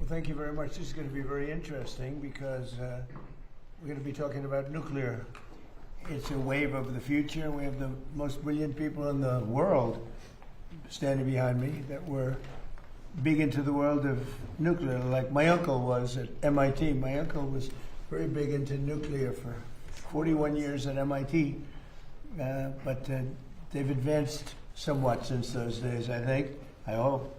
thank you very much. This is going to be very interesting because we're going to be talking about nuclear. It's a wave of the future, and we have the most brilliant people in the world standing behind me that were big into the world of nuclear, like my uncle was at MIT. My uncle was very big into nuclear for 41 years at MIT, but they've advanced somewhat since those days, I think, I hope.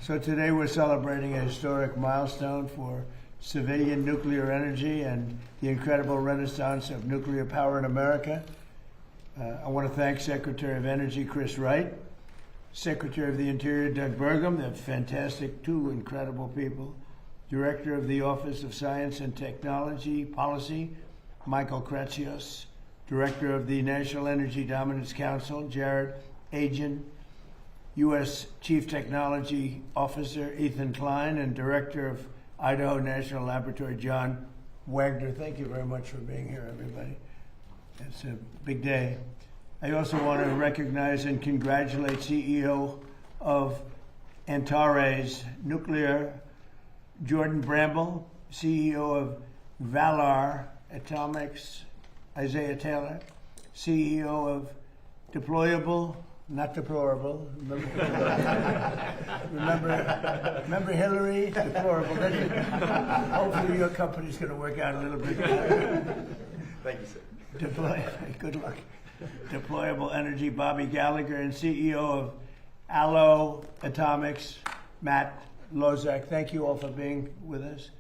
So today we're celebrating a historic milestone for civilian nuclear energy and the incredible renaissance of nuclear power in America. I want to thank Secretary of Energy Chris Wright, Secretary of the Interior Doug Burgum, they're fantastic, two incredible people, Director of the Office of Science and Technology Policy, Michael Kratsios, Director of the National Energy Dominance Council, Jared Agin, U.S. Chief Technology Officer Ethan Klein, and Director of Idaho National Laboratory, John Wagner. Thank you very much for being here, everybody. It's a big day. I also want to recognize and congratulate CEO of Antares Nuclear, Jordan Bramble, CEO of Valar Atomics, Isaiah Taylor, CEO of Deployable, not deplorable. Remember Hillary? Deplorable. Hopefully your company's going to work out a little bit better. Thank you, sir. Good luck. Deployable Energy, Bobby Gallagher, and CEO of Allo Atomics, Matt Lozak. Thank you all for being with us.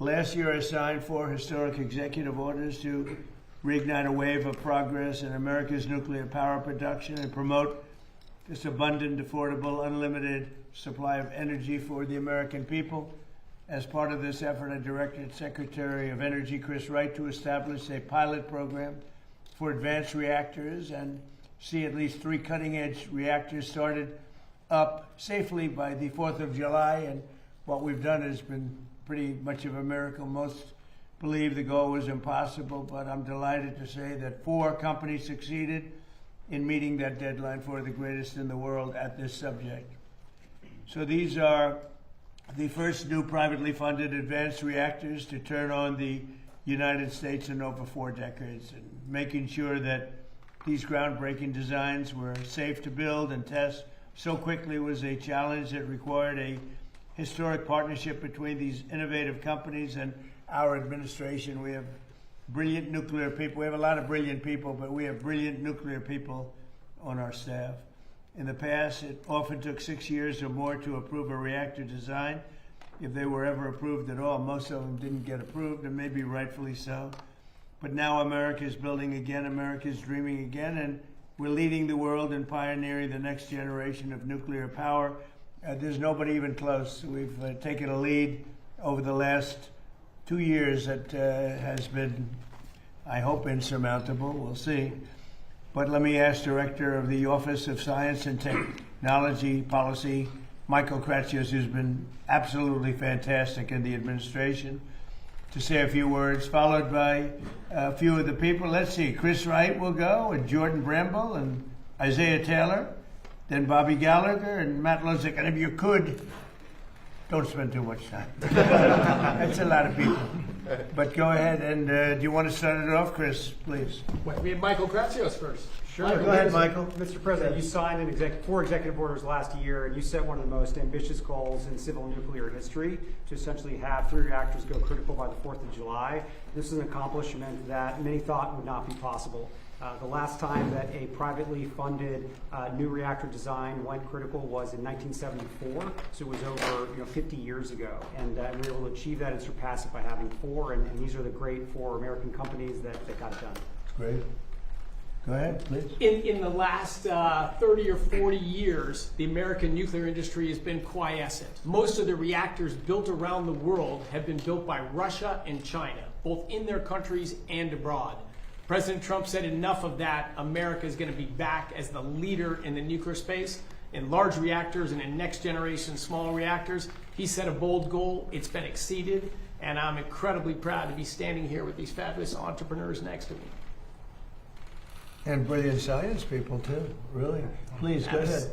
Last year I signed 4 historic executive orders to reignite a wave of progress in America's nuclear power production and promote this abundant, affordable, unlimited supply of energy for the American people. As part of this effort, I directed Secretary of Energy Chris Wright to establish a pilot program for advanced reactors and see at least 3 cutting-edge reactors started up safely by the 4th of July. And what we've done has been pretty much of a miracle. Most believe the goal was impossible, but I'm delighted to say that 4 companies succeeded in meeting that deadline for the greatest in the world at this subject. So these are the first new privately funded advanced reactors to turn on the United States in over 4 decades, and making sure that these groundbreaking designs were safe to build and test so quickly was a challenge that required a historic partnership between these innovative companies and our administration. We have brilliant nuclear people. We have a lot of brilliant people, but we have brilliant nuclear people on our staff. In the past, it often took 6 years or more to approve a reactor design, if they were ever approved at all. Most of them didn't get approved, and maybe rightfully so. But now America is building again, America is dreaming again, and we're leading the world and pioneering the next generation of nuclear power. There's nobody even close. We've taken a lead over the last 2 years that has been, I hope, insurmountable. We'll see. But let me ask Director of the Office of Science and Technology Policy, Michael Kratsios, who's been absolutely fantastic in the administration, to say a few words, followed by a few of the people. Let's see, Chris Wright will go, and Jordan Bramble, and Isaiah Taylor, then Bobby Gallagher, and Matt Lozak. And if you could, don't spend too much time. That's a lot of people. But go ahead, and do you want to start it off, Chris, please? Wait, we have Michael Kratsios first. Sure. Go ahead, Michael. Mr. President, you signed 4 executive orders last year, and you set one of the most ambitious goals in civil nuclear history to essentially have 3 reactors go critical by the 4th of July. This is an accomplishment that many thought would not be possible. The last time that a privately funded new reactor design went critical was in 1974, so it was over 50 years ago. And we were able to achieve that and surpass it by having 4, and these are the great 4 American companies that got it done. That's great. Go ahead, please. In the last 30 or 40 years, the American nuclear industry has been quiescent. Most of the reactors built around the world have been built by Russia and China, both in their countries and abroad. President Trump said enough of that. America is going to be back as the leader in the nuclear space, in large reactors and in next generation small reactors. He set a bold goal. It's been exceeded, and I'm incredibly proud to be standing here with these fabulous entrepreneurs next to me. And brilliant science people, too, really. Please, go ahead.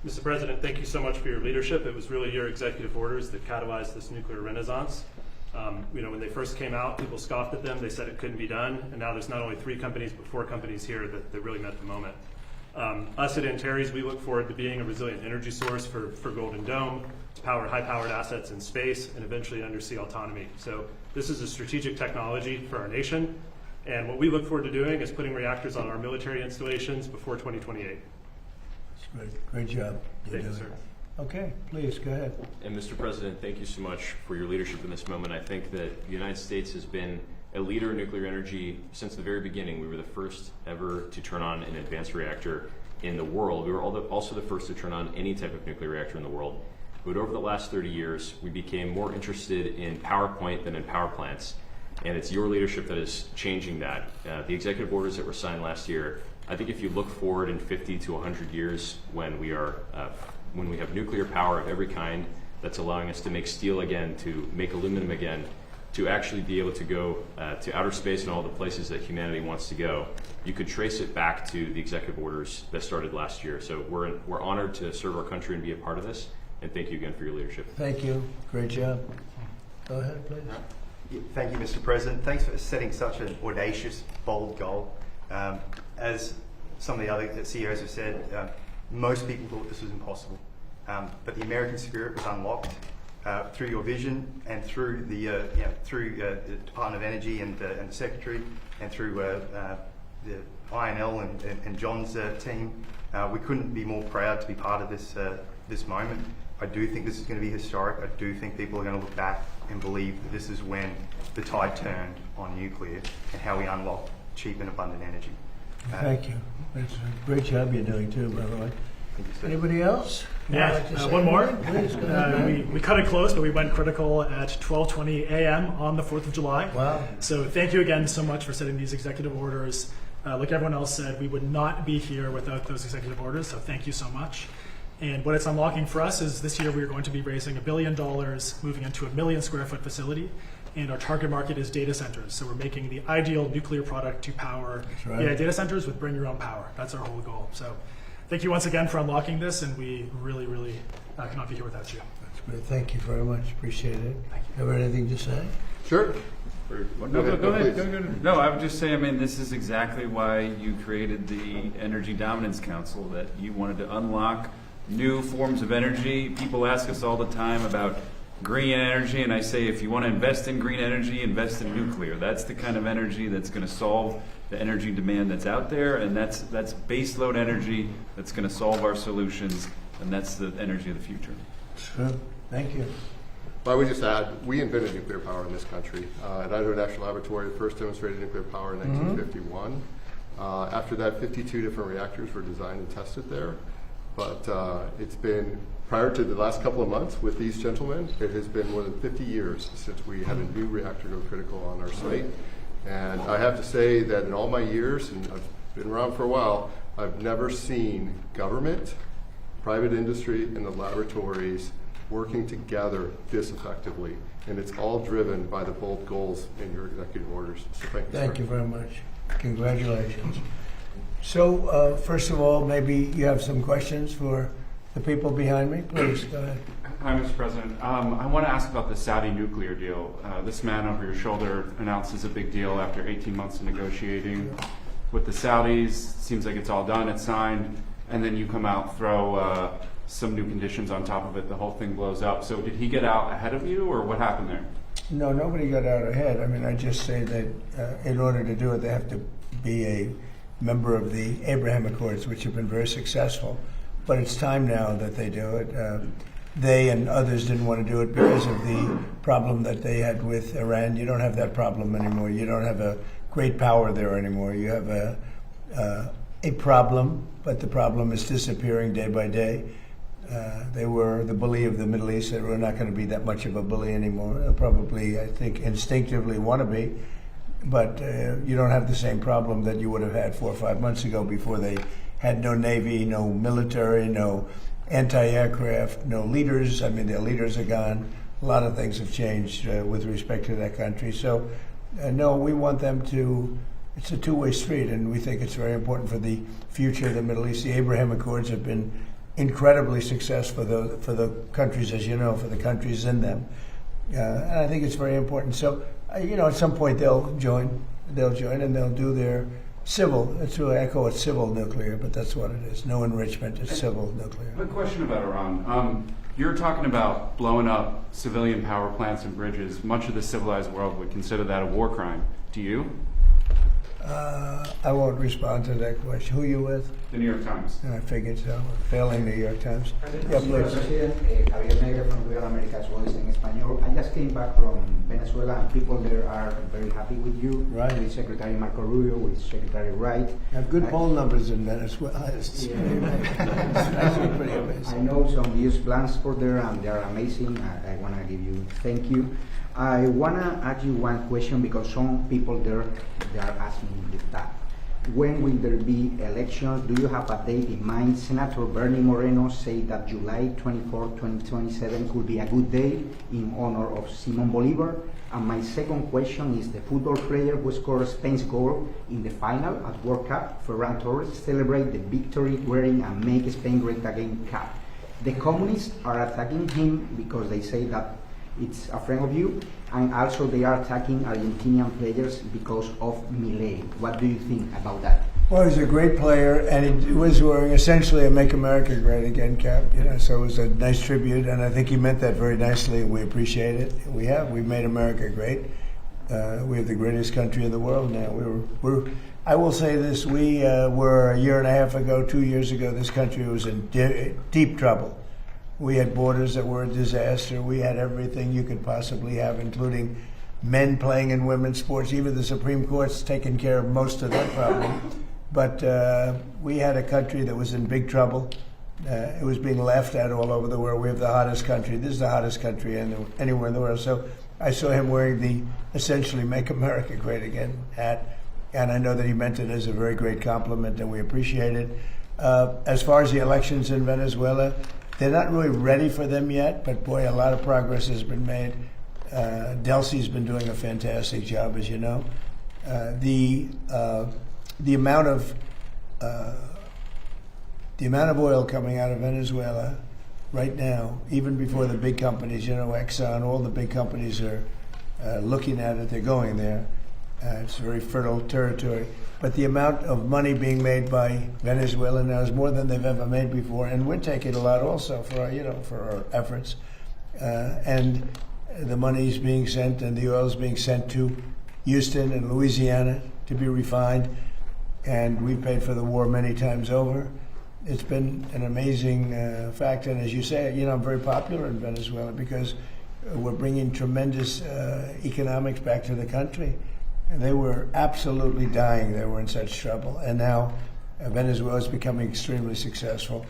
Mr. President, thank you so much for your leadership. It was really your executive orders that catalyzed this nuclear renaissance. When they first came out, people scoffed at them. They said it couldn't be done. And now there's not only 3 companies, but 4 companies here that really met the moment. Us at Antares, we look forward to being a resilient energy source for Golden Dome, to power high-powered assets in space, and eventually undersea autonomy. So this is a strategic technology for our nation. And what we look forward to doing is putting reactors on our military installations before 2028. That's great job. Thank you, sir. Okay, please, go ahead. And Mr. President, thank you so much for your leadership in this moment. I think that the United States has been a leader in nuclear energy since the very beginning. We were the first ever to turn on an advanced reactor in the world. We were also the first to turn on any type of nuclear reactor in the world. But over the last 30 years, we became more interested in PowerPoint than in power plants. And it's your leadership that is changing that. The executive orders that were signed last year, I think if you look forward in 50 to 100 years when we have nuclear power of every kind that's allowing us to make steel again, to make aluminum again, to actually be able to go to outer space and all the places that humanity wants to go, you could trace it back to the executive orders that started last year. So we're honored to serve our country and be a part of this. And thank you again for your leadership. Thank you. Great job. Go ahead, please. Thank you, Mr. President. Thanks for setting such an audacious, bold goal. As some of the other CEOs have said, most people thought this was impossible. But the American spirit was unlocked through your vision and through the Department of Energy and the Secretary, and through the INL and John's team. We couldn't be more proud to be part of this moment. I do think this is going to be historic. I do think people are going to look back and believe that this is when the tide turned on nuclear and how we unlocked cheap and abundant energy. Thank you. It's a great job you're doing too, by the way. Anybody else? Yeah, Would you like to say one more. anything? Please, go ahead. We cut it close, but we went critical at 12:20 a.m. on the 4th of July. Wow. So thank you again so much for setting these executive orders. Like everyone else said, we would not be here without those executive orders, so thank you so much. And what it's unlocking for us is this year we are going to be raising $1 billion, moving into a 1 million square foot facility. And our target market is data centers. So we're making the ideal nuclear product to power right. AI data centers with bring your own power. That's our whole goal. So thank you once again for unlocking this, and we really, really cannot be here without you. That's great. Thank you very much. Appreciate it. Thank you. Have anything to say? Sure. Go ahead. No, I would just say, I mean, this is exactly why you created the Energy Dominance Council, that you wanted to unlock new forms of energy. People ask us all the time about green energy, and I say, if you want to invest in green energy, invest in nuclear. That's the kind of energy that's going to solve the energy demand that's out there, and that's baseload energy that's going to solve our solutions, and that's the energy of the future. Sure. Thank you. I would just add, we invented nuclear power in this country. At Idaho National Laboratory, first demonstrated nuclear power in 1951. After that, 52 different reactors were designed and tested there. But it's been, prior to the last couple of months with these gentlemen, it has been more than 50 years since we had a new reactor go critical on our site. And I have to say that in all my years, and I've been around for a while, I've never seen government, private industry, and the laboratories working together this effectively. And it's all driven by the bold goals in your executive orders. So Thank you very much. Congratulations. So, first of all, maybe you have some questions for the people behind me. Please, go ahead. Hi, Mr. President. I want to ask about the Saudi nuclear deal. This man over your shoulder announces a big deal after 18 months of negotiating with the Saudis. Seems like it's all done, it's signed, and then you come out, throw some new conditions on top of it, the whole thing blows up. So did he get out ahead of you, or what happened there? No, nobody got out ahead. I mean, I just say that in order to do it, they have to be a member of the Abraham Accords, which have been very successful. But it's time now that they do it. They and others didn't want to do it because of the problem that they had with Iran. You don't have that problem anymore. You don't have a great power there anymore. You have a problem, but the problem is disappearing day by day. They were the bully of the Middle East. They were not going to be that much of a bully anymore. They'll probably, I think, instinctively want to be. But you don't have the same problem that you would have had 4 or 5 months ago, before they had no navy, no military, no anti-aircraft, no leaders. I mean, their leaders are gone. A lot of things have changed with respect to that country. So, no, we want them to, it's a two-way street, and we think it's very important for the future of the Middle East. The Abraham Accords have been incredibly successful for the countries, as you know, for the countries in them. And I think it's very important. So, at some point they'll join, and they'll do their civil. It's really, I call it civil nuclear, but that's what it is. No enrichment, it's civil nuclear. I have a question about Iran. You're talking about blowing up civilian power plants and bridges. Much of the civilized world would consider that a war crime. Do you? I won't respond to that question. Who are you with? The New York Times. I figured so. Failing New York Times. Yeah, Señor please. President, Javier Negra from Real America's Voice in Español. I just came back from Venezuela, and people there are very happy with you, Right. with Secretary Marco Rubio, with Secretary Wright. Have good poll numbers in Venezuela. It's actually pretty I amazing. know some huge plans for there, and they are amazing. I want to give you thank you. I want to ask you one question because some people there, they are asking that. When will there be elections? Do you have a date in mind? Senator Bernie Moreno said that July 24, 2027 could be a good day in honor of Simon Bolivar. And my second question is the football player who scored Spain's goal in the final at World Cup, Ferran Torres, celebrate the victory wearing a Make Spain Great Again cap. The communists are attacking him because they say that it's a friend of you, and also they are attacking Argentinian players because of Milei. What do you think about that? Well, he's a great player, and he was wearing essentially a "Make America Great Again" cap. So it was a nice tribute, and I think he meant that very nicely. We appreciate it. We've made America great. We have the greatest country in the world now. I will say this: we were a year and a half ago, 2 years ago. This country was in deep trouble. We had borders that were a disaster. We had everything you could possibly have, including men playing in women's sports. Even the Supreme Court's taken care of most of that problem. But we had a country that was in big trouble. It was being laughed at all over the world. We have the hottest country. This is the hottest country anywhere in the world. So I saw him wearing the essentially "Make America Great Again" hat, and I know that he meant it as a very great compliment, and we appreciate it. As far as the elections in Venezuela, they're not really ready for them yet, but boy, a lot of progress has been made. Delcy's been doing a fantastic job, as you know. The amount of oil coming out of Venezuela right now, even before the big companies, Exxon, all the big companies are looking at it. They're going there. It's very fertile territory. But the amount of money being made by Venezuela now is more than they've ever made before, and we're taking a lot also for our efforts. And the money's being sent, and the oil's being sent to Houston and Louisiana to be refined. And we paid for the war many times over. It's been an amazing fact, and as you say, I'm very popular in Venezuela because we're bringing tremendous economics back to the country. And they were absolutely dying. They were in such trouble. And now Venezuela is becoming extremely successful.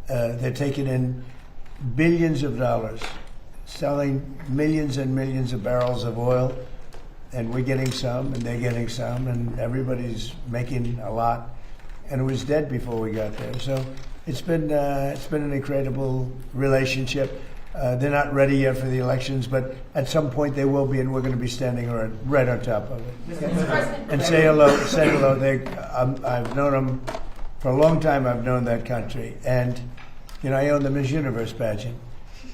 They're taking in billions of dollars, selling millions and millions of barrels of oil, and we're getting some, and they're getting some, and everybody's making a lot. And it was dead before we got there. So it's been an incredible relationship. They're not ready yet for the elections, but at some point they will be, and we're going to be standing right on top of it. And say hello. I've known them for a long time. I've known that country, and I own the Miss Universe pageant,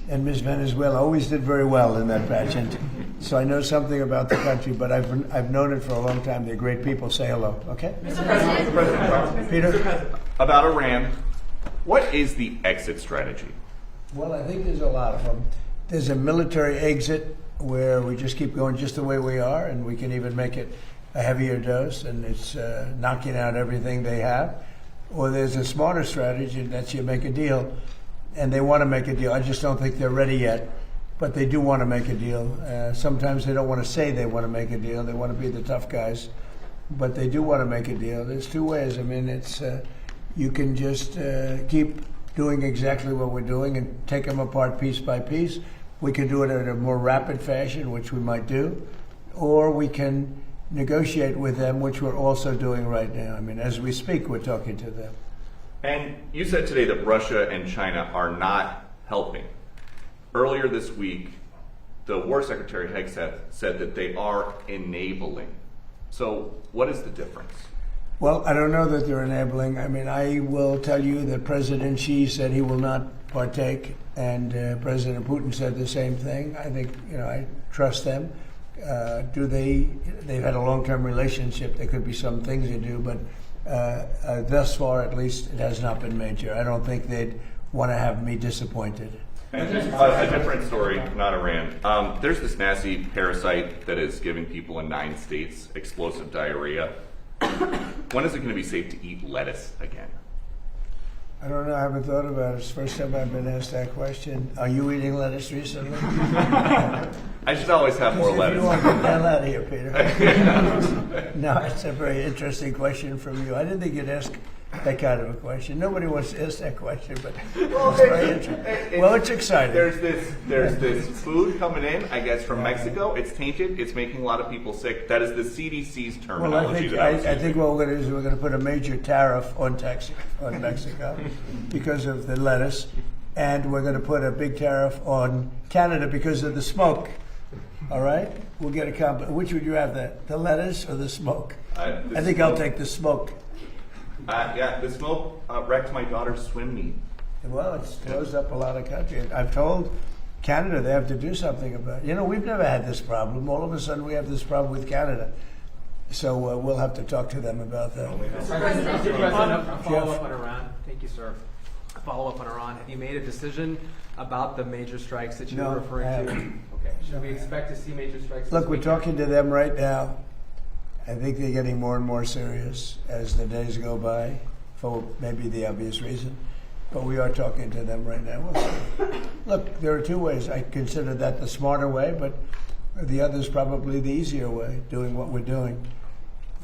and Miss Venezuela always did very well in that pageant. So I know something about the country, but I've known it for a long time. They're great people. Say hello, okay? Mr. President. Peter? About Iran, what is the exit strategy? Well, I think there's a lot of them. There's a military exit where we just keep going just the way we are, and we can even make it a heavier dose, and it's knocking out everything they have. Or there's a smarter strategy, and that's you make a deal, and they want to make a deal. I just don't think they're ready yet, but they do want to make a deal. Sometimes they don't want to say they want to make a deal. They want to be the tough guys, but they do want to make a deal. There's two ways. I mean, it's you can just keep doing exactly what we're doing and take them apart piece by piece. We can do it in a more rapid fashion, which we might do, or we can negotiate with them, which we're also doing right now. I mean, as we speak, we're talking to them. And you said today that Russia and China are not helping. Earlier this week, the War Secretary Hegseth said that they are enabling. So what is the difference? Well, I don't know that they're enabling. I mean, I will tell you that President Xi said he will not partake, and President Putin said the same thing. I think, I trust them. They've had a long-term relationship. There could be some things they do, but thus far, at least, it has not been major. I don't think they'd want to have me disappointed. A different story, not Iran. There's this nasty parasite that is giving people in 9 states explosive diarrhea. When is it going to be safe to eat lettuce again? I don't know. I haven't thought about it. It's the first time I've been asked that question. Are you eating lettuce recently? I should always have more lettuce. You want to get the hell out of here, Peter. No, it's a very interesting question from you. I didn't think you'd ask that kind of a question. Nobody wants to ask that question, but it's very interesting. Well, it's exciting. There's this food coming in, I guess, from Mexico. It's tainted. It's making a lot of people sick. That is the CDC's terminology. Well, I think what we're going to do is we're going to put a major tariff on Mexico because of the lettuce, and we're going to put a big tariff on Canada because of the smoke. All right? We'll get a combo. Which would you have, the lettuce or the smoke? I think I'll take the smoke. Yeah, the smoke wrecked my daughter's swim meet. Well, it throws up a lot of countries. I've told Canada they have to do something about it. We've never had this problem. All of a sudden, we have this problem with Canada. So we'll have to talk to them about that. Mr. President, a follow-up on Iran. Thank you, sir. A follow-up on Iran. Have you made a decision about the major strikes that you were referring to? Okay. Should we expect to see major strikes? Look, we're talking to them right now. I think they're getting more and more serious as the days go by, for maybe the obvious reason. But we are talking to them right now. We'll see. Look, there are 2 ways. I consider that the smarter way, but the other is probably the easier way, doing what we're doing.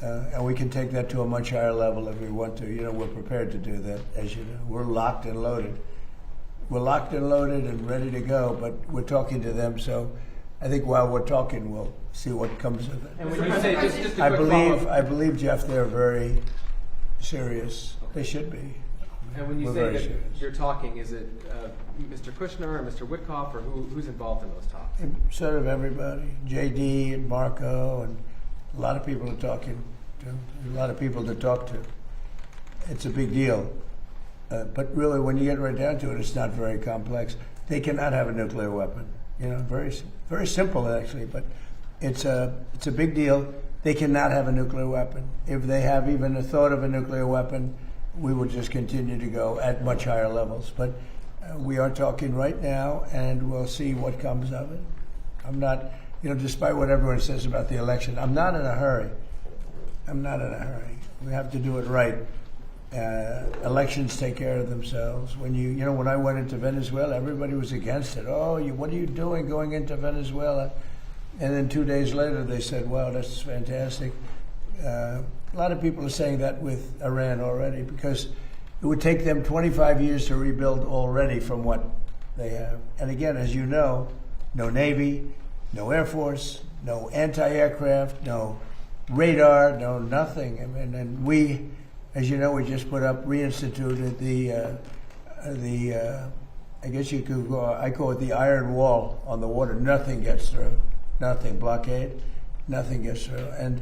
And we can take that to a much higher level if we want to. We're prepared to do that, as you know. We're locked and loaded. We're locked and loaded and ready to go, but we're talking to them, so I think while we're talking, we'll see what comes of it. And when you say just a quick follow-up. I believe, Jeff, they're very serious. They should be. And when you say that you're talking, is it Mr. Kushner or Mr. Witkoff, or who's involved in those talks? Sort of everybody. JD and Marco and a lot of people are talking to. A lot of people to talk to. It's a big deal. But really, when you get right down to it, it's not very complex. They cannot have a nuclear weapon. Very, very simple actually, but it's a big deal. They cannot have a nuclear weapon. If they have even a thought of a nuclear weapon, we will just continue to go at much higher levels. But we are talking right now, and we'll see what comes of it. I'm not, despite what everyone says about the election, I'm not in a hurry. We have to do it right. Elections take care of themselves. When when I went into Venezuela, everybody was against it. Oh, what are you doing going into Venezuela? And then 2 days later, they said, "Wow, that's fantastic." A lot of people are saying that with Iran already, because it would take them 25 years to rebuild already from what they have. And again, as you know, no Navy, no Air Force, no anti-aircraft, no radar, no nothing. And we, as you know, we just reinstituted the I guess you could I call it the iron wall on the water. Nothing gets through. Nothing. Blockade. Nothing gets through. And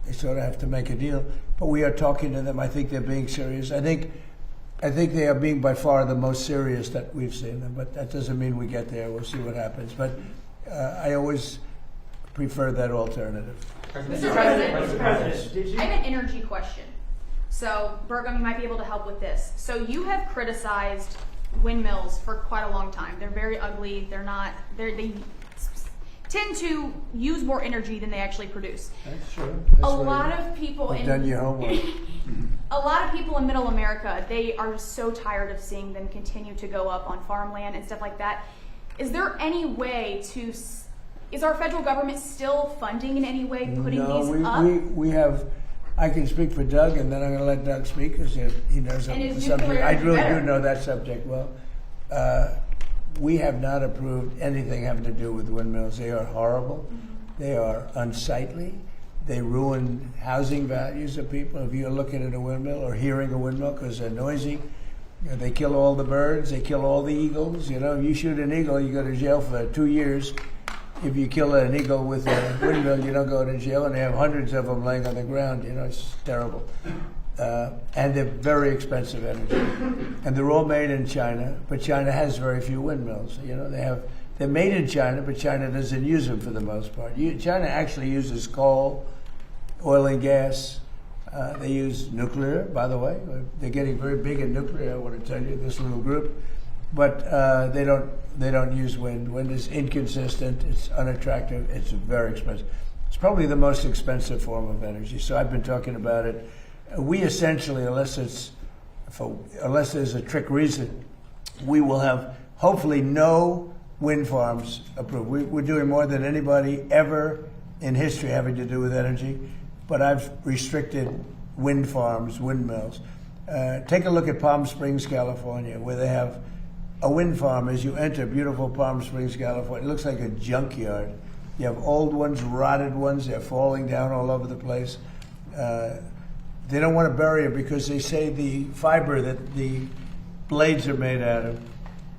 they sort of have to make a deal. But we are talking to them. I think they're being serious. I think they are being by far the most serious that we've seen them. But that doesn't mean we get there. We'll see what happens. But I always prefer that alternative. Mr. President, I have an energy question. So, Burgum, you might be able to help with this. So, you have criticized windmills for quite a long time. They're very ugly. They tend to use more energy than they actually produce. That's true. A lot of people done your homework. A lot of people in Middle America, they are so tired of seeing them continue to go up on farmland and stuff like that. Is there any way to? Is our federal government still funding in any way putting these up? We have. I can speak for Doug, and then I'm going to let Doug speak because he knows the subject. I really do know that subject well. We have not approved anything having to do with windmills. They are horrible. They are unsightly. They ruin housing values of people. If you're looking at a windmill or hearing a windmill because they're noisy, they kill all the birds. They kill all the eagles. If you shoot an eagle, you go to jail for 2 years. if you kill an eagle with a windmill, you don't go to jail, and they have hundreds of them laying on the ground. It's terrible. And they're very expensive energy. And they're all made in China, but China has very few windmills. They're made in China, but China doesn't use them for the most part. China actually uses coal, oil and gas. They use nuclear, by the way. They're getting very big in nuclear, I want to tell you, this little group. But they don't use wind. Wind is inconsistent, it's unattractive, it's very expensive. It's probably the most expensive form of energy, so I've been talking about it. We essentially, unless there's a trick reason, we will have hopefully no wind farms approved. We're doing more than anybody ever in history having to do with energy, but I've restricted wind farms, windmills. Take a look at Palm Springs, California, where they have a wind farm. As you enter beautiful Palm Springs, California, it looks like a junkyard. You have old ones, rotted ones, they're falling down all over the place. They don't want to bury them because they say the fiber that the blades are made out of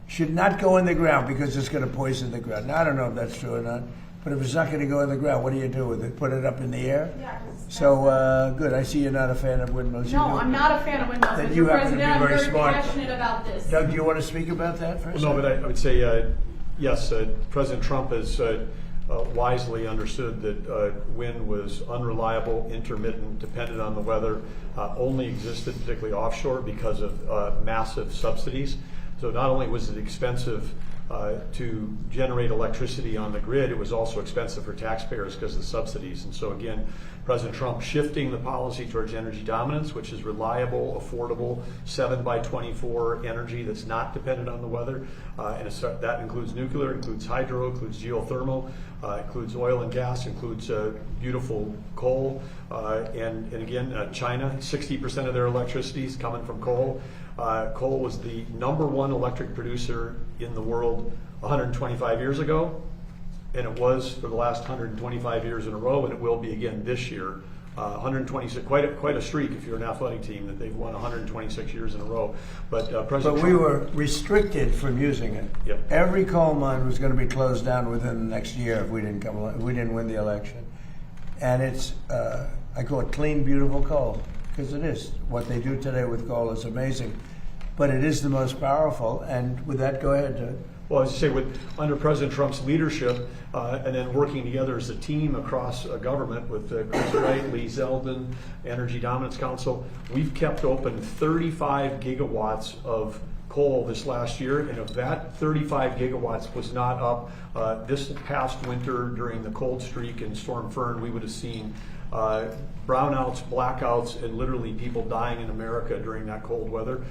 should not go in the ground because it's going to poison the ground. Now, I don't know if that's true or not, but if it's not going to go in the ground, what do you do with it? Put it up in the air? Yeah. So, good. I see you're not a fan of windmills. No, I'm not a fan of windmills. Then Mr. you happen to President, be I'm very very smart. passionate about this. Doug, do you want to speak about that for a second? No, but I would say, yes, President Trump has wisely understood that wind was unreliable, intermittent, dependent on the weather, only existed particularly offshore because of massive subsidies. So not only was it expensive to generate electricity on the grid, it was also expensive for taxpayers because of the subsidies. And so again, President Trump shifting the policy towards energy dominance, which is reliable, affordable, 7x24 energy that's not dependent on the weather. And that includes nuclear, includes hydro, includes geothermal, includes oil and gas, includes beautiful coal. And again, China, 60% of their electricity is coming from coal. Coal was the #1 electric producer in the world 125 years ago, and it was for the last 125 years in a row, and it will be again this year. 126, quite a streak if you're an athletic team that they've won 126 years in a row. But President we Trump, were restricted from using it. Yep. Every coal mine was going to be closed down within the next year if we didn't win the election. And it's I call it clean, beautiful coal, because it is. What they do today with coal is amazing. But it is the most powerful. And with that, go ahead, Doug. well, as you say, under President Trump's leadership, and then working together as a team across government with Chris Wright, Lee Zeldin, Energy Dominance Council, we've kept open 35 gigawatts of coal this last year, and if that 35 gigawatts was not up this past winter during the cold streak and Storm Fern, we would have seen brownouts, blackouts, and literally people dying in America during that cold weather.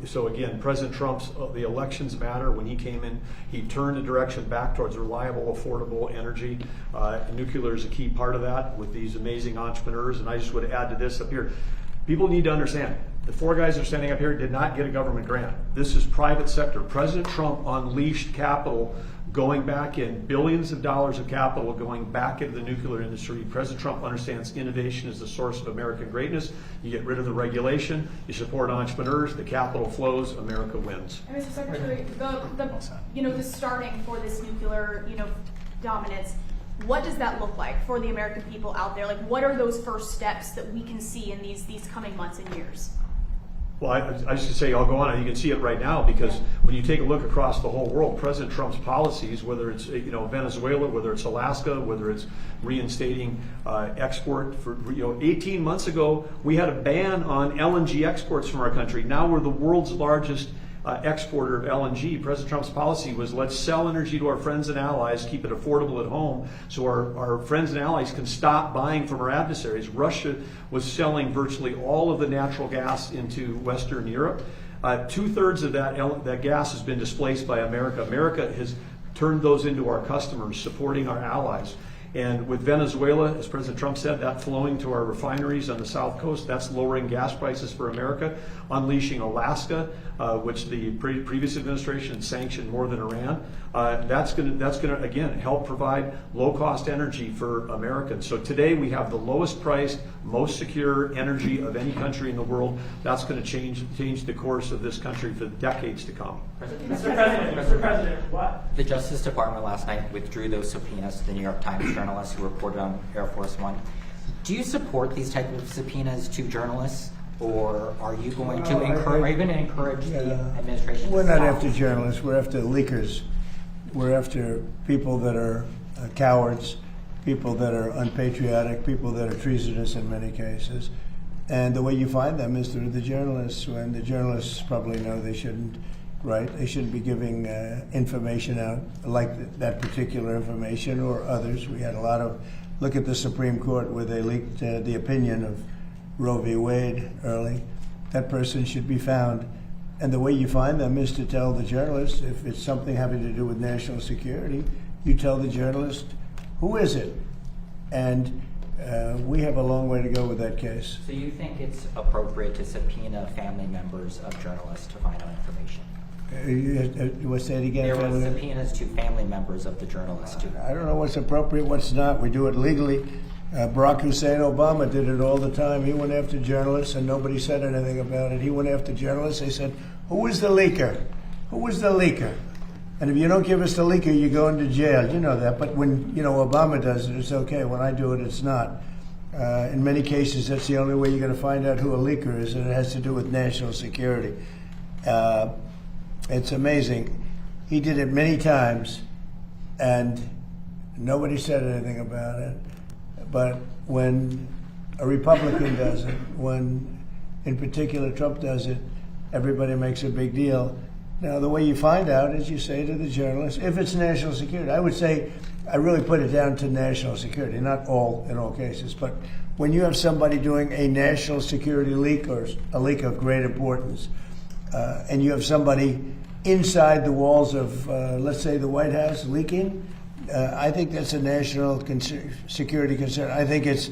So again, President Trump's, the elections matter. When he came in, he turned the direction back towards reliable, affordable energy. Nuclear is a key part of that with these amazing entrepreneurs. And I just would add to this up here. People need to understand, the four guys that are standing up here did not get a government grant. This is private sector. President Trump unleashed capital going back in, billions of dollars of capital going back into the nuclear industry. President Trump understands innovation is the source of American greatness. You get rid of the regulation, you support entrepreneurs, the capital flows, America wins. And Mr. Secretary, the starting for this nuclear, dominance, what does that look like for the American people out there? Like, what are those first steps that we can see in these coming months and years? Well, I just say I'll go on, and you can see it right now, because when you take a look across the whole world, President Trump's policies, whether it's Venezuela, whether it's Alaska, whether it's reinstating export for 18 months ago, we had a ban on LNG exports from our country. Now we're the world's largest exporter of LNG. President Trump's policy was, let's sell energy to our friends and allies, keep it affordable at home, so our friends and allies can stop buying from our adversaries. Russia was selling virtually all of the natural gas into Western Europe. 2/3 of that gas has been displaced by America. America has turned those into our customers, supporting our allies. And with Venezuela, as President Trump said, that flowing to our refineries on the South Coast, that's lowering gas prices for America. Unleashing Alaska, which the previous administration sanctioned more than Iran, that's going to again help provide low-cost energy for Americans. So today we have the lowest priced, most secure energy of any country in the world. That's going to change the course of this country for decades to come. Mr. President, what? The Justice Department last night withdrew those subpoenas to the New York Times journalists who reported on Air Force One. Do you support these type of subpoenas to journalists, or are you going to encourage the administration? We're to not stop? after journalists. We're after leakers. We're after people that are cowards, people that are unpatriotic, people that are treasonous in many cases. And the way you find them is through the journalists, when the journalists probably know they shouldn't write. They shouldn't be giving information out like that particular information or others. We had a lot of, look at the Supreme Court where they leaked the opinion of Roe v. Wade early. That person should be found. And the way you find them is to tell the journalist, if it's something having to do with national security, you tell the journalist, who is it? And we have a long way to go with that case. So you think it's appropriate to subpoena family members of journalists to find out information? You want to say it again? There were subpoenas to family members of the journalists too. I don't know what's appropriate, what's not. We do it legally. Barack Hussein Obama did it all the time. He went after journalists and nobody said anything about it. He went after journalists. They said, who was the leaker? Who was the leaker? And if you don't give us the leaker, you go into jail. You know that. But when Obama does it, it's okay. When I do it, it's not. In many cases, that's the only way you're going to find out who a leaker is, and it has to do with national security. It's amazing. He did it many times, and nobody said anything about it. But when a Republican does it, when in particular Trump does it, everybody makes a big deal. Now, the way you find out is you say to the journalist, if it's national security, I would say, I really put it down to national security, not in all cases, but when you have somebody doing a national security leak or a leak of great importance, and you have somebody inside the walls of, let's say, the White House leaking, I think that's a national security concern. I think it's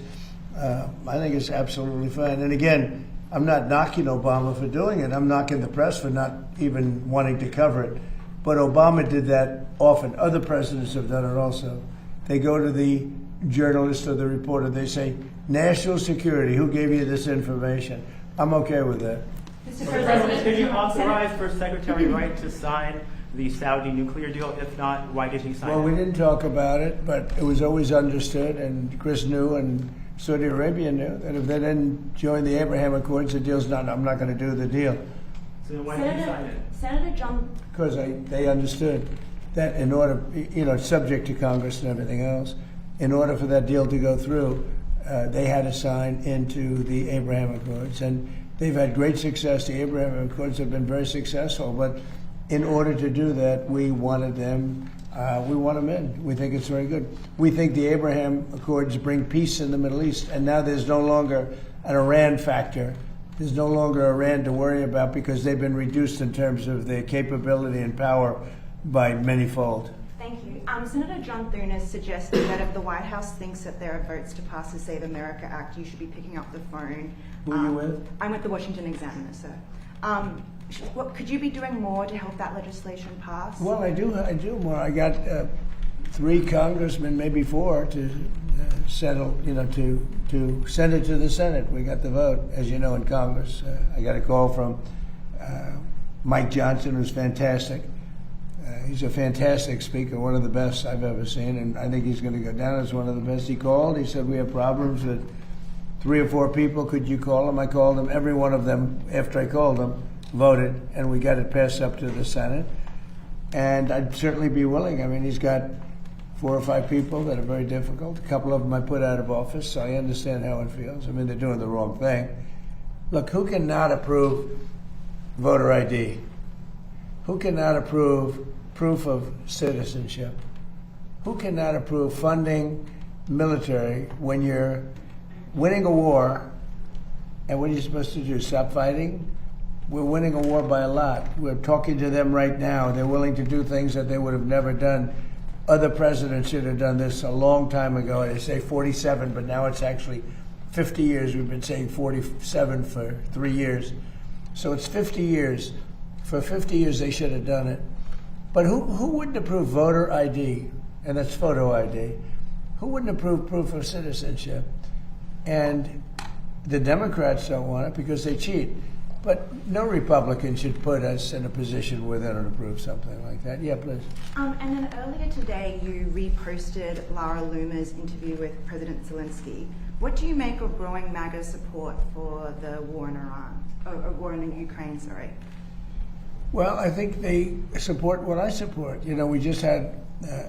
absolutely fine. And again, I'm not knocking Obama for doing it. I'm knocking the press for not even wanting to cover it. But Obama did that often. Other presidents have done it also. They go to the journalist or the reporter. They say, national security, who gave you this information? I'm okay with that. Mr. President, did you authorize for Secretary Wright to sign the Saudi nuclear deal? If not, why did he sign it? Well, we didn't talk about it, but it was always understood, and Chris knew, and Saudi Arabia knew, that if they didn't join the Abraham Accords, the deal's not, I'm not going to do the deal. So then why did he sign it? Senator John... Because they understood that in order, subject to Congress and everything else, in order for that deal to go through, they had to sign into the Abraham Accords. And they've had great success. The Abraham Accords have been very successful, but in order to do that, we wanted them, we want them in. We think it's very good. We think the Abraham Accords bring peace in the Middle East, and now there's no longer an Iran factor. There's no longer Iran to worry about because they've been reduced in terms of their capability and power by many-fold. Thank you. Senator John Thune has suggested that if the White House thinks that there are votes to pass the Save America Act, you should be picking up the phone. Who are you with? I'm with the Washington Examiner, sir. Could you be doing more to help that legislation pass? Well, I do more. I got 3 congressmen, maybe 4, to settle, to send it to the Senate. We got the vote, as you know, in Congress. I got a call from Mike Johnson, who's fantastic. He's a fantastic speaker, one of the best I've ever seen, and I think he's going to go down as one of the best. He called. He said, we have problems with 3 or 4 people. Could you call them? I called them. Every one of them, after I called them, voted, and we got it passed up to the Senate. And I'd certainly be willing. I mean, he's got 4 or 5 people that are very difficult. A couple of them I put out of office, so I understand how it feels. I mean, they're doing the wrong thing. Look, who cannot approve voter ID? Who cannot approve proof of citizenship? Who cannot approve funding military when you're winning a war? And what are you supposed to do, stop fighting? We're winning a war by a lot. We're talking to them right now. They're willing to do things that they would have never done. Other presidents should have done this a long time ago. They say 47, but now it's actually 50 years. We've been saying 47 for 3 years. So it's 50 years. For 50 years, they should have done it. But who wouldn't approve voter ID? And that's photo ID. Who wouldn't approve proof of citizenship? And The Democrats don't want it because they cheat. But no Republican should put us in a position where they don't approve something like that. Yeah, please. And then earlier today, you reposted Lara Loomer's interview with President Zelensky. What do you make of growing MAGA support for the war in Iran, or war in Ukraine? Sorry. Well, I think they support what I support. You know, we just had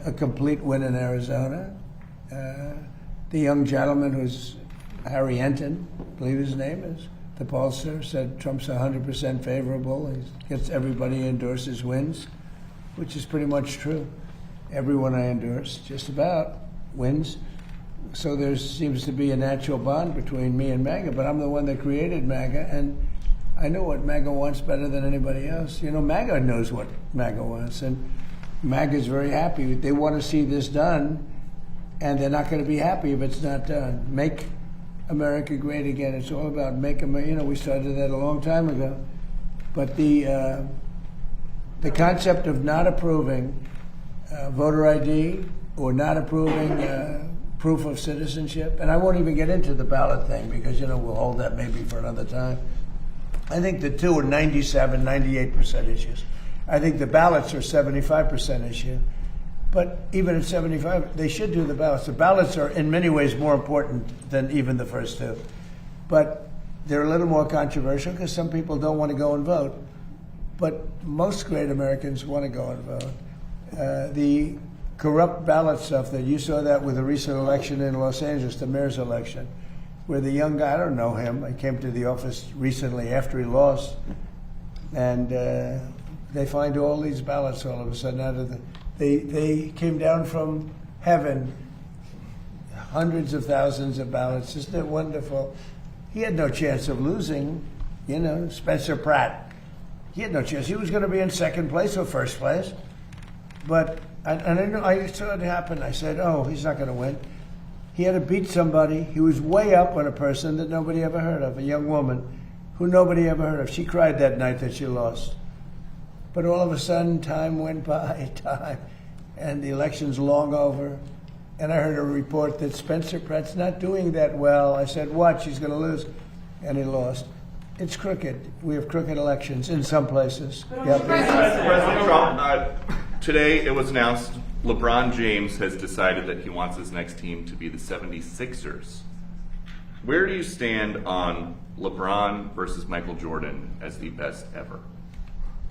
a complete win in Arizona. The young gentleman who's Harry Enton, I believe his name is, the pollster, said Trump's 100% favorable. He gets everybody endorses wins, which is pretty much true. Everyone I endorse, just about, wins. So there seems to be a natural bond between me and MAGA, but I'm the one that created MAGA, and I know what MAGA wants better than anybody else. You know, MAGA knows what MAGA wants, and MAGA is very happy. They want to see this done, and they're not going to be happy if it's not done. Make America great again. It's all about make America. You know, we started that a long time ago. But the concept of not approving voter ID or not approving proof of citizenship, and I won't even get into the ballot thing because, you know, we'll hold that maybe for another time. I think the two are 97, 98% issues. I think the ballots are 75% issue. But even at 75, they should do the ballots. The ballots are in many ways more important than even the first two. But they're a little more controversial because some people don't want to go and vote. But most great Americans want to go and vote. The corrupt ballot stuff that you saw that with the recent election in Los Angeles, the mayor's election, where the young guy, I don't know him, I came to the office recently after he lost, and they find all these ballots all of a sudden out of the... They came down from heaven, hundreds of thousands of ballots. Isn't it wonderful? He had no chance of losing, you know, Spencer Pratt. He had no chance. He was going to be in second place or first place. But, and I saw it happen. I said, oh, he's not going to win. He had to beat somebody. He was way up on a person that nobody ever heard of, a young woman who nobody ever heard of. She cried that night that she lost. But all of a sudden, time went by, and the election's long over. And I heard a report that Spencer Pratt's not doing that well. I said, watch, he's going to lose. And he lost. It's crooked. We have crooked elections in some places. Yep. President Trump, today it was announced LeBron James has decided that he wants his next team to be the 76ers. Where do you stand on LeBron versus Michael Jordan as the best ever?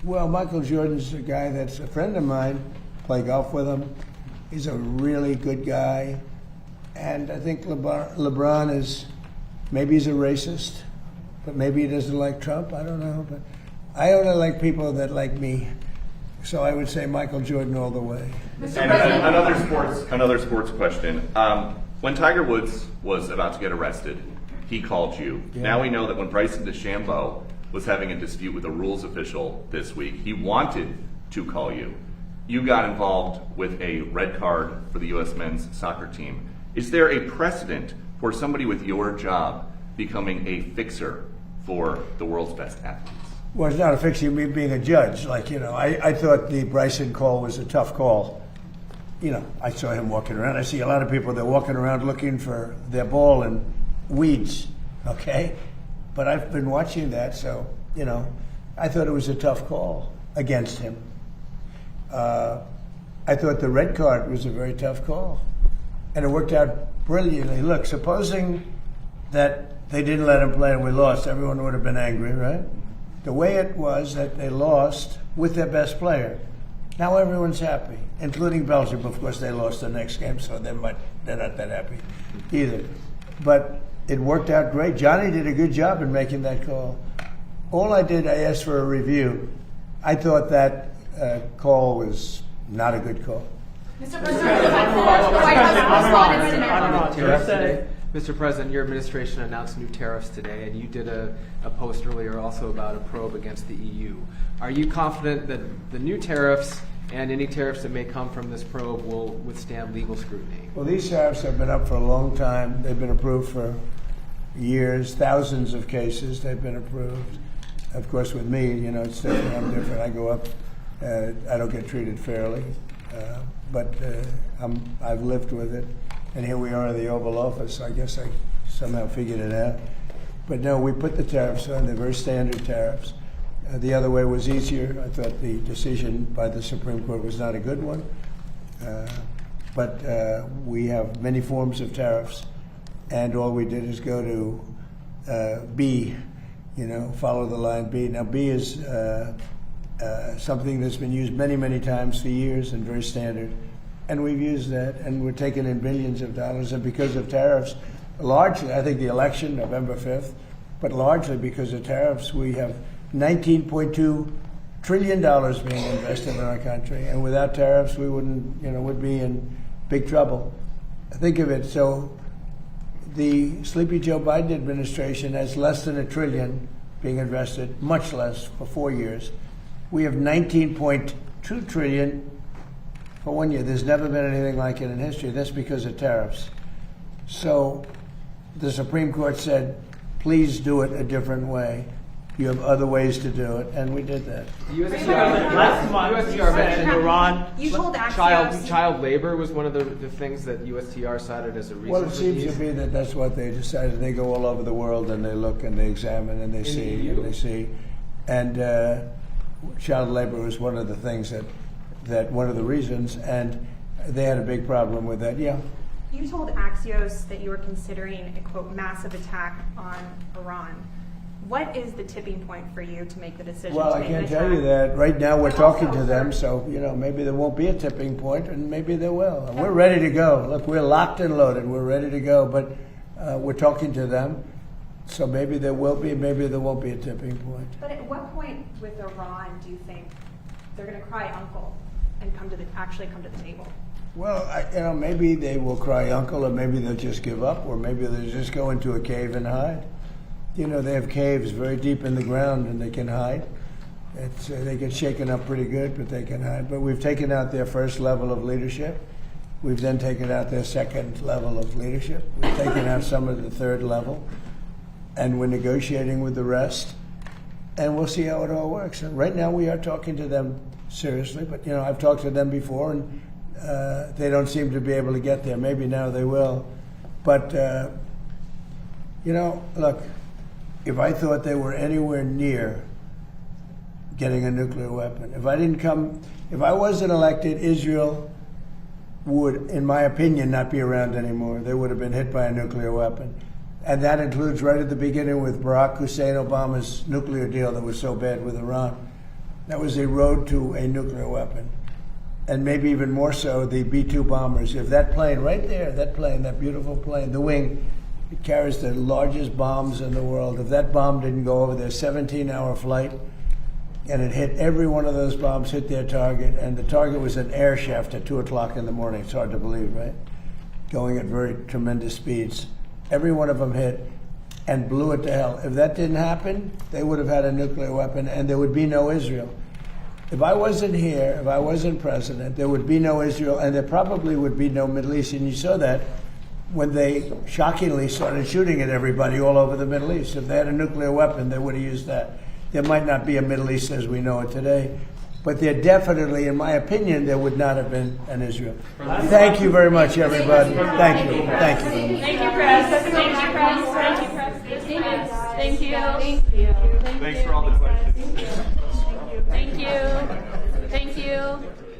Well, Michael Jordan's a guy that's a friend of mine. Play golf with him. He's a really good guy. And I think LeBron is, maybe he's a racist, but maybe he doesn't like Trump. I don't know. But I only like people that like me. So I would say Michael Jordan all the way. And another sports question. When Tiger Woods was about to get arrested, he called you. Yeah. Now we know that when Bryson DeChambeau was having a dispute with a rules official this week, he wanted to call you. You got involved with a red card for the U.S. men's soccer team. Is there a precedent for somebody with your job becoming a fixer for the world's best athletes? Well, it's not a fixer, me being a judge. Like, you know, I thought the Bryson call was a tough call. You know, I saw him walking around. I see a lot of people, they're walking around looking for their ball in weeds, okay? But I've been watching that, so, you know, I thought it was a tough call against him. I thought the red card was a very tough call. And it worked out brilliantly. Look, supposing that they didn't let him play and we lost, everyone would have been angry, right? The way it was that they lost with their best player. Now everyone's happy, including Belgium. Of course, they lost the next game, so they're not that happy either. But it worked out great. Johnny did a good job in making that call. All I did, I asked for a review. I thought that call was not a good call. Mr. President, the White House responded today. Mr. President, your administration announced new tariffs today, and you did a post earlier also about a probe against the EU. Are you confident that the new tariffs and any tariffs that may come from this probe will withstand legal scrutiny? Well, these tariffs have been up for a long time. They've been approved for years, thousands of cases they've been approved. Of course, with me, you know, it's different. I'm different. I go up. I don't get treated fairly, but I've lived with it. And here we are in the Oval Office. I guess I somehow figured it out. But no, we put the tariffs on, they're very standard tariffs. The other way was easier. I thought the decision by the Supreme Court was not a good one. But we have many forms of tariffs, and all we did is go to B, follow the line B. Now, B is something that's been used many, many times for years and very standard. And we've used that, and we're taking in billions of dollars. And because of tariffs, largely, I think the election, November 5th, but largely because of tariffs, we have $19.2 trillion being invested in our country. And without tariffs, we wouldn't, would be in big trouble. Think of it. So the Sleepy Joe Biden administration has less than $1 trillion being invested, much less for 4 years. We have $19.2 trillion for 1 year. There's never been anything like it in history. That's because of tariffs. So the Supreme Court said, please do it a different way. You have other ways to do it, and we did that. Last month, you said Iran. You told Axios. Child labor was one of the things that USTR cited as a reason. Well, it seems to be that that's what they decided. They go all over the world and they look and they examine and they see and they see. And child labor was one of the things that one of the reasons, and they had a big problem with that. Yeah. You told Axios that you were considering a, quote, massive attack on Iran. What is the tipping point for you to make the decision Well, to I make can't an tell attack? you that. Right now we're talking to them, so, maybe there won't be a tipping point, and maybe there will. And we're ready to go. Look, we're locked and loaded. We're ready to go, but we're talking to them, so maybe there will be, maybe there won't be a tipping point. But at what point with Iran do you think they're going to cry uncle and actually come to the table? Well, maybe they will cry uncle, or maybe they'll just give up, or maybe they'll just go into a cave and hide. They have caves very deep in the ground, and they can hide. They get shaken up pretty good, but they can hide. But we've taken out their first level of leadership. We've then taken out their second level of leadership. We've taken out some of the third level, and we're negotiating with the rest. And we'll see how it all works. And right now, we are talking to them seriously. But I've talked to them before, and they don't seem to be able to get there. Maybe now they will. But look. If I thought they were anywhere near getting a nuclear weapon, if I wasn't elected, Israel would, in my opinion, not be around anymore. They would have been hit by a nuclear weapon. And that includes right at the beginning with Barack Hussein Obama's nuclear deal that was so bad with Iran. That was a road to a nuclear weapon. And maybe even more so, the B-2 bombers. If that plane right there, that beautiful plane, the wing, it carries the largest bombs in the world. If that bomb didn't go over their 17-hour flight, and it hit every one of those bombs, hit their target, and the target was an air shaft at 2 o'clock in the morning. It's hard to believe, right? Going at very tremendous speeds. Every one of them hit and blew it to hell. If that didn't happen, they would have had a nuclear weapon, and there would be no Israel. If I wasn't here, if I wasn't president, there would be no Israel, and there probably would be no Middle East. And you saw that when they shockingly started shooting at everybody all over the Middle East. If they had a nuclear weapon, they would have used that. There might not be a Middle East as we know it today, but there definitely, in my opinion, there would not have been an Israel. Thank you very much, everybody. Thank you. Thank you. Thank you, Press. Thank you, Press. Thank you, Press. Thank you. Thanks for all the questions. Thank you. Thank you.